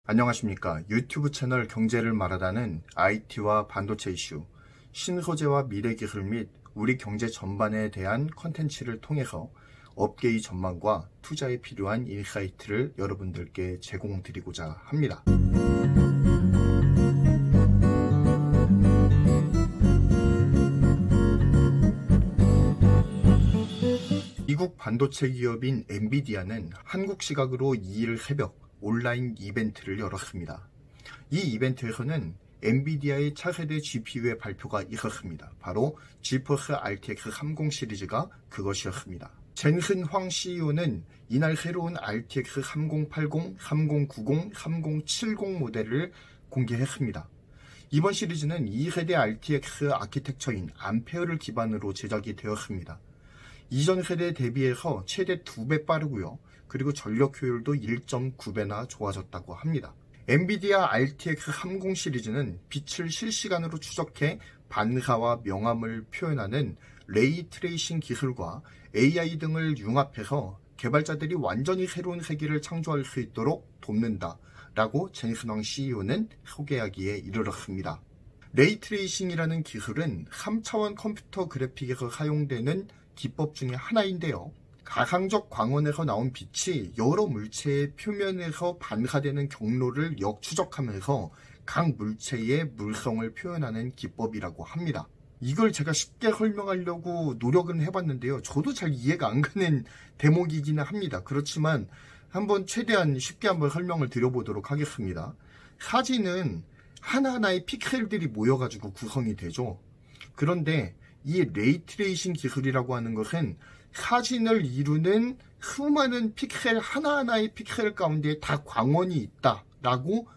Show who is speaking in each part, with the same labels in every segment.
Speaker 1: 안녕하십니까. 유튜브 채널 경제를 말하다는 IT와 반도체 이슈, 신소재와 미래기술 및 우리 경제 전반에 대한 컨텐츠를 통해서 업계의 전망과 투자에 필요한 인사이트를 여러분들께 제공드리고자 합니다. 미국 반도체 기업인 엔비디아는 한국 시각으로 2일 새벽 온라인 이벤트를 열었습니다. 이 이벤트에서는 엔비디아의 차세대 GPU의 발표가 있었습니다. 바로 지포스 RTX 30 시리즈가 그것이었습니다. 젠슨 황 CEO는 이날 새로운 RTX 3080, 3090, 3070 모델을 공개했습니다. 이번 시리즈는 2세대 RTX 아키텍처인 암페어를 기반으로 제작이 되었습니다. 이전 세대에 대비해서 최대 2배 빠르고요. 그리고 전력 효율도 1.9배나 좋아졌다고 합니다. 엔비디아 RTX 30 시리즈는 빛을 실시간으로 추적해 반사와 명암을 표현하는 레이 트레이싱 기술과 AI 등을 융합해서 개발자들이 완전히 새로운 세계를 창조할 수 있도록 돕는다 라고 젠슨 황 CEO는 소개하기에 이르렀습니다. 레이 트레이싱이라는 기술은 3차원 컴퓨터 그래픽에서 사용되는 기법 중에 하나인데요. 가상적 광원에서 나온 빛이 여러 물체의 표면에서 반사되는 경로를 역추적하면서 각 물체의 물성을 표현하는 기법이라고 합니다. 이걸 제가 쉽게 설명하려고 노력은 해봤는데요. 저도 잘 이해가 안 가는 대목이기는 합니다. 그렇지만 한번 최대한 쉽게 한번 설명을 드려보도록 하겠습니다. 사진은 하나하나의 픽셀들이 모여가지고 구성이 되죠. 그런데 이 레이트레이싱 기술이라고 하는 것은 사진을 이루는 수많은 픽셀 하나하나의 픽셀 가운데 다 광원이 있다라고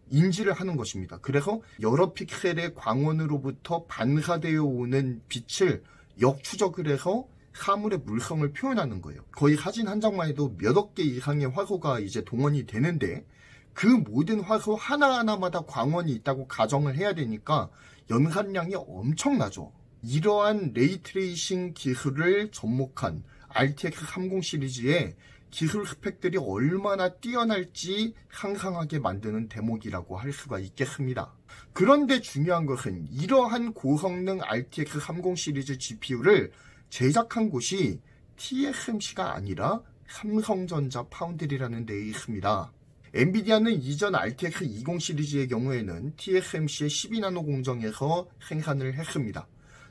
Speaker 1: 인지를 하는 것입니다. 그래서 여러 픽셀의 광원으로부터 반사되어 오는 빛을 역추적을 해서 사물의 물성을 표현하는 거예요. 거의 사진 한 장만 해도 몇억 개 이상의 화소가 이제 동원이 되는데 그 모든 화소 하나하나마다 광원이 있다고 가정을 해야 되니까 연산량이 엄청나죠. 이러한 레이트레이싱 기술을 접목한 RTX 30 시리즈의 기술 스펙들이 얼마나 뛰어날지 상상하게 만드는 대목이라고 할 수가 있겠습니다. 그런데 중요한 것은 이러한 고성능 RTX 30 시리즈 GPU를 제작한 곳이 TSMC가 아니라 삼성전자 파운드리라는 데에 있습니다. 엔비디아는 이전 RTX 20 시리즈의 경우에는 TSMC의 12나노 공정에서 생산을 했습니다.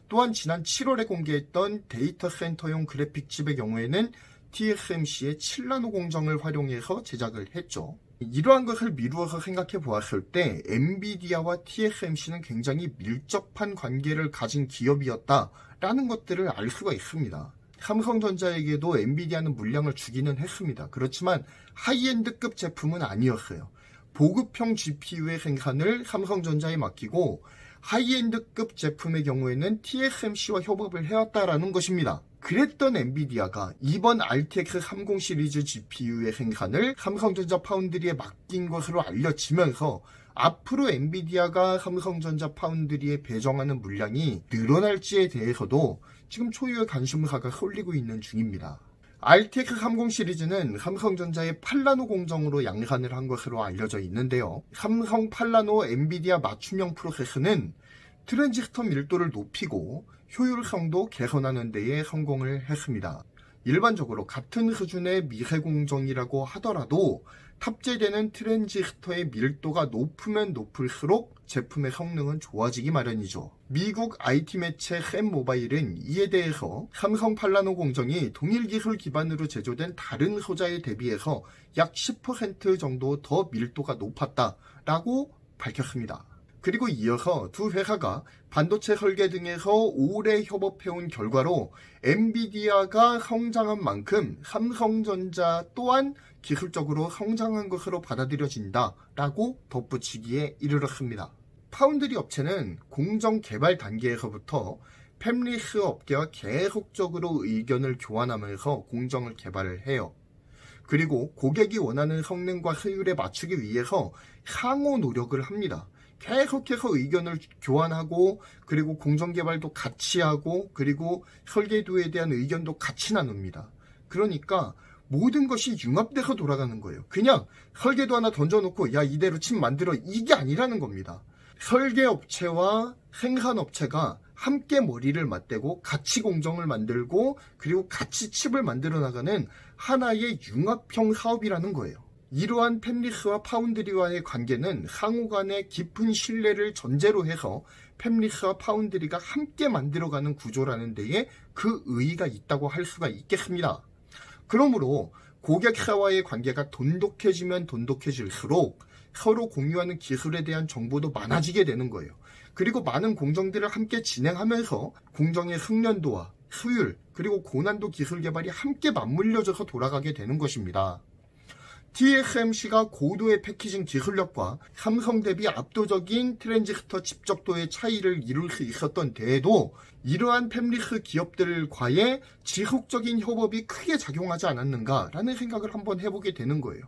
Speaker 1: 또한 지난 7월에 공개했던 데이터 센터용 그래픽 칩의 경우에는 TSMC의 7나노 공정을 활용해서 제작을 했죠. 이러한 것을 미루어서 생각해 보았을 때 엔비디아와 TSMC는 굉장히 밀접한 관계를 가진 기업이었다라는 것들을 알 수가 있습니다. 삼성전자에게도 엔비디아는 물량을 주기는 했습니다. 그렇지만 하이엔드급 제품은 아니었어요. 보급형 GPU의 생산을 삼성전자에 맡기고 하이엔드급 제품의 경우에는 TSMC와 협업을 해왔다라는 것입니다. 그랬던 엔비디아가 이번 RTX 30 시리즈 GPU의 생산을 삼성전자 파운드리에 맡긴 것으로 알려지면서 앞으로 엔비디아가 삼성전자 파운드리에 배정하는 물량이 늘어날지에 대해서도 지금 초유의 관심사가 쏠리고 있는 중입니다. RTX 30 시리즈는 삼성전자의 8나노 공정으로 양산을 한 것으로 알려져 있는데요. 삼성 8나노 엔비디아 맞춤형 프로세서는 트랜지스터 밀도를 높이고 효율성도 개선하는 데에 성공을 했습니다. 일반적으로 같은 수준의 미세 공정이라고 하더라도 탑재되는 트랜지스터의 밀도가 높으면 높을수록 제품의 성능은 좋아지기 마련이죠. 미국 IT 매체 샘모바일은 이에 대해서 삼성 8나노 공정이 동일 기술 기반으로 제조된 다른 소자에 대비해서 약 10% 정도 더 밀도가 높았다라고 밝혔습니다. 그리고 이어서 두 회사가 반도체 설계 등에서 오래 협업해온 결과로 엔비디아가 성장한 만큼 삼성전자 또한 기술적으로 성장한 것으로 받아들여진다라고 덧붙이기에 이르렀습니다. 파운드리 업체는 공정 개발 단계에서부터 팹리스 업계와 계속적으로 의견을 교환하면서 공정을 개발을 해요. 그리고 고객이 원하는 성능과 효율에 맞추기 위해서 상호 노력을 합니다. 계속해서 의견을 교환하고 그리고 공정개발도 같이 하고 그리고 설계도에 대한 의견도 같이 나눕니다. 그러니까 모든 것이 융합돼서 돌아가는 거예요. 그냥 설계도 하나 던져놓고 야 이대로 칩 만들어 이게 아니라는 겁니다. 설계업체와 생산업체가 함께 머리를 맞대고 같이 공정을 만들고 그리고 같이 칩을 만들어 나가는 하나의 융합형 사업이라는 거예요. 이러한 팹리스와 파운드리와의 관계는 상호 간의 깊은 신뢰를 전제로 해서 팹리스와 파운드리가 함께 만들어가는 구조라는 데에 그 의의가 있다고 할 수가 있겠습니다. 그러므로 고객사와의 관계가 돈독해지면 돈독해질수록 서로 공유하는 기술에 대한 정보도 많아지게 되는 거예요. 그리고 많은 공정들을 함께 진행하면서 공정의 숙련도와 수율 그리고 고난도 기술 개발이 함께 맞물려져서 돌아가게 되는 것입니다. TSMC가 고도의 패키징 기술력과 삼성 대비 압도적인 트랜지스터 집적도의 차이를 이룰 수 있었던 데에도 이러한 팹리스 기업들과의 지속적인 협업이 크게 작용하지 않았는가라는 생각을 한번 해보게 되는 거예요.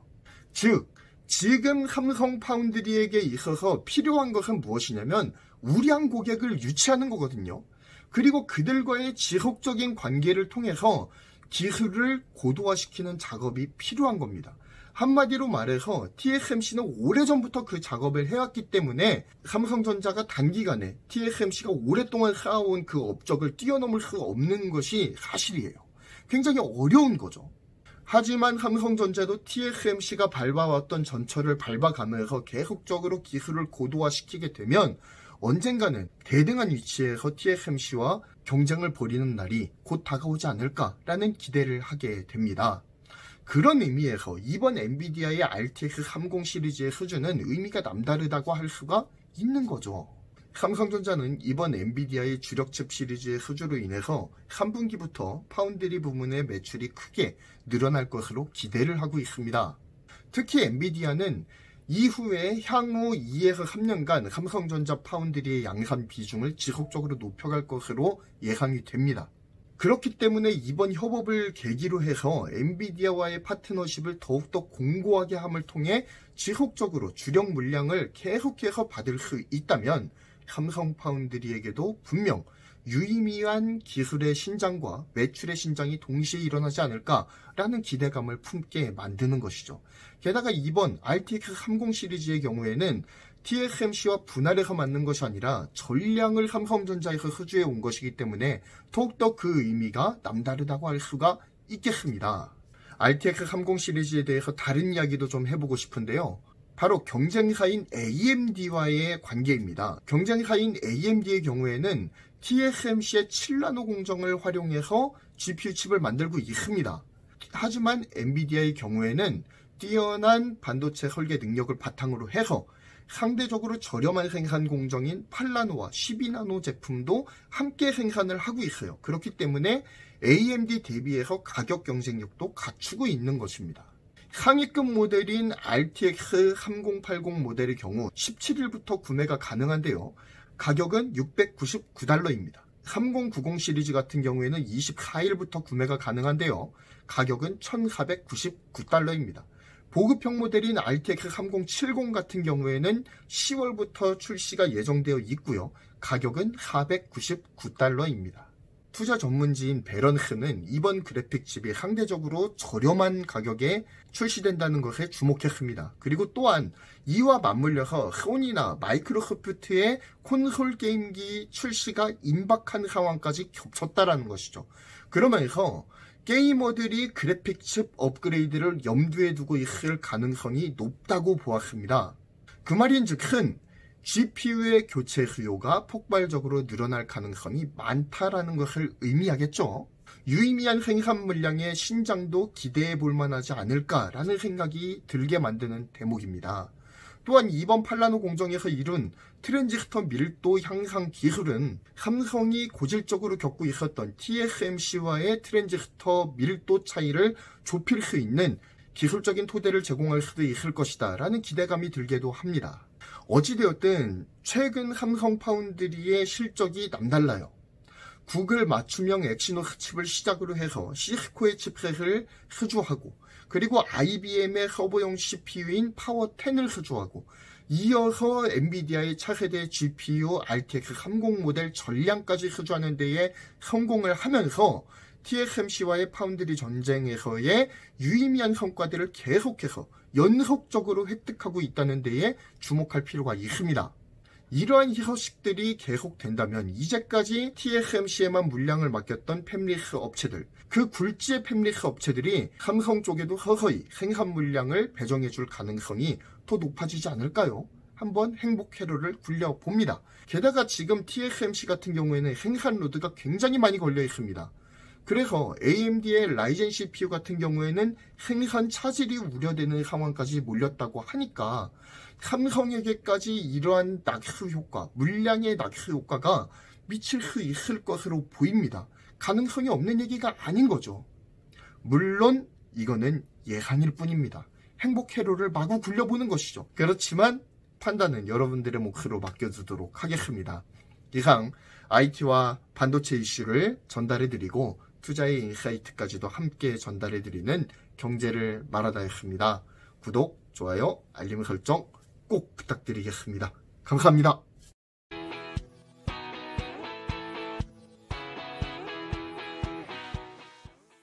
Speaker 1: 즉, 지금 삼성 파운드리에게 있어서 필요한 것은 무엇이냐면 우량 고객을 유치하는 거거든요. 그리고 그들과의 지속적인 관계를 통해서 기술을 고도화시키는 작업이 필요한 겁니다. 한마디로 말해서 TSMC는 오래전부터 그 작업을 해왔기 때문에 삼성전자가 단기간에 TSMC가 오랫동안 쌓아온 그 업적을 뛰어넘을 수 없는 것이 사실이에요. 굉장히 어려운 거죠. 하지만 삼성전자도 TSMC가 밟아왔던 전철을 밟아가면서 계속적으로 기술을 고도화시키게 되면 언젠가는 대등한 위치에서 TSMC와 경쟁을 벌이는 날이 곧 다가오지 않을까라는 기대를 하게 됩니다. 그런 의미에서 이번 엔비디아의 RTX 30 시리즈의 수준은 의미가 남다르다고 할 수가 있는 거죠. 삼성전자는 이번 엔비디아의 주력칩 시리즈의 수주로 인해서 3분기부터 파운드리 부문의 매출이 크게 늘어날 것으로 기대를 하고 있습니다. 특히 엔비디아는 이후에 향후 2에서 3년간 삼성전자 파운드리의 양산 비중을 지속적으로 높여갈 것으로 예상이 됩니다. 그렇기 때문에 이번 협업을 계기로 해서 엔비디아와의 파트너십을 더욱더 공고하게 함을 통해 지속적으로 주력 물량을 계속해서 받을 수 있다면 삼성 파운드리에게도 분명 유의미한 기술의 신장과 매출의 신장이 동시에 일어나지 않을까라는 기대감을 품게 만드는 것이죠. 게다가 이번 RTX 30 시리즈의 경우에는 TSMC와 분할해서 만든 것이 아니라 전량을 삼성전자에서 수주해 온 것이기 때문에 더욱더 그 의미가 남다르다고 할 수가 있겠습니다. RTX 30 시리즈에 대해서 다른 이야기도 좀 해보고 싶은데요. 바로 경쟁사인 AMD와의 관계입니다. 경쟁사인 AMD의 경우에는 TSMC의 7나노 공정을 활용해서 GPU 칩을 만들고 있습니다. 하지만 엔비디아의 경우에는 뛰어난 반도체 설계 능력을 바탕으로 해서 상대적으로 저렴한 생산 공정인 8나노와 12나노 제품도 함께 생산을 하고 있어요. 그렇기 때문에 AMD 대비해서 가격 경쟁력도 갖추고 있는 것입니다. 상위급 모델인 RTX 3080 모델의 경우 17일부터 구매가 가능한데요. 가격은 $699입니다. 3090 시리즈 같은 경우에는 24일부터 구매가 가능한데요. 가격은 $1499입니다. 보급형 모델인 RTX 3070 같은 경우에는 10월부터 출시가 예정되어 있고요. 가격은 $499입니다. 투자 전문지인 베런스는 이번 그래픽칩이 상대적으로 저렴한 가격에 출시된다는 것에 주목했습니다. 그리고 또한 이와 맞물려서 소니나 마이크로소프트의 콘솔 게임기 출시가 임박한 상황까지 겹쳤다라는 것이죠. 그러면서 게이머들이 그래픽칩 업그레이드를 염두에 두고 있을 가능성이 높다고 보았습니다. 그 말인즉슨 GPU의 교체 수요가 폭발적으로 늘어날 가능성이 많다라는 것을 의미하겠죠. 유의미한 생산 물량의 신장도 기대해 볼 만하지 않을까라는 생각이 들게 만드는 대목입니다. 또한 이번 8나노 공정에서 이룬 트랜지스터 밀도 향상 기술은 삼성이 고질적으로 겪고 있었던 TSMC와의 트랜지스터 밀도 차이를 좁힐 수 있는 기술적인 토대를 제공할 수도 있을 것이다 라는 기대감이 들기도 합니다. 어찌되었든 최근 삼성 파운드리의 실적이 남달라요. 구글 맞춤형 엑시노스 칩을 시작으로 해서 시스코의 칩셋을 수주하고 그리고 IBM의 서버용 CPU인 파워10을 수주하고 이어서 엔비디아의 차세대 GPU RTX 30 모델 전량까지 수주하는 데에 성공을 하면서 TSMC와의 파운드리 전쟁에서의 유의미한 성과들을 계속해서 연속적으로 획득하고 있다는 데에 주목할 필요가 있습니다. 이러한 희소식들이 계속된다면 이제까지 TSMC에만 물량을 맡겼던 팹리스 업체들, 그 굴지의 팹리스 업체들이 삼성 쪽에도 서서히 생산 물량을 배정해줄 가능성이 더 높아지지 않을까요? 한번 행복 회로를 굴려봅니다. 게다가 지금 TSMC 같은 경우에는 생산 로드가 굉장히 많이 걸려 있습니다. 그래서 AMD의 라이젠 CPU 같은 경우에는 생산 차질이 우려되는 상황까지 몰렸다고 하니까 삼성에게까지 이러한 낙수 효과, 물량의 낙수 효과가 미칠 수 있을 것으로 보입니다. 가능성이 없는 얘기가 아닌 거죠. 물론 이거는 예상일 뿐입니다. 행복 회로를 마구 굴려보는 것이죠. 그렇지만 판단은 여러분들의 몫으로 맡겨두도록 하겠습니다. 이상 IT와 반도체 이슈를 전달해드리고 투자의 인사이트까지도 함께 전달해드리는 경제를 말하다였습니다. 구독, 좋아요, 알림 설정 꼭 부탁드리겠습니다. 감사합니다.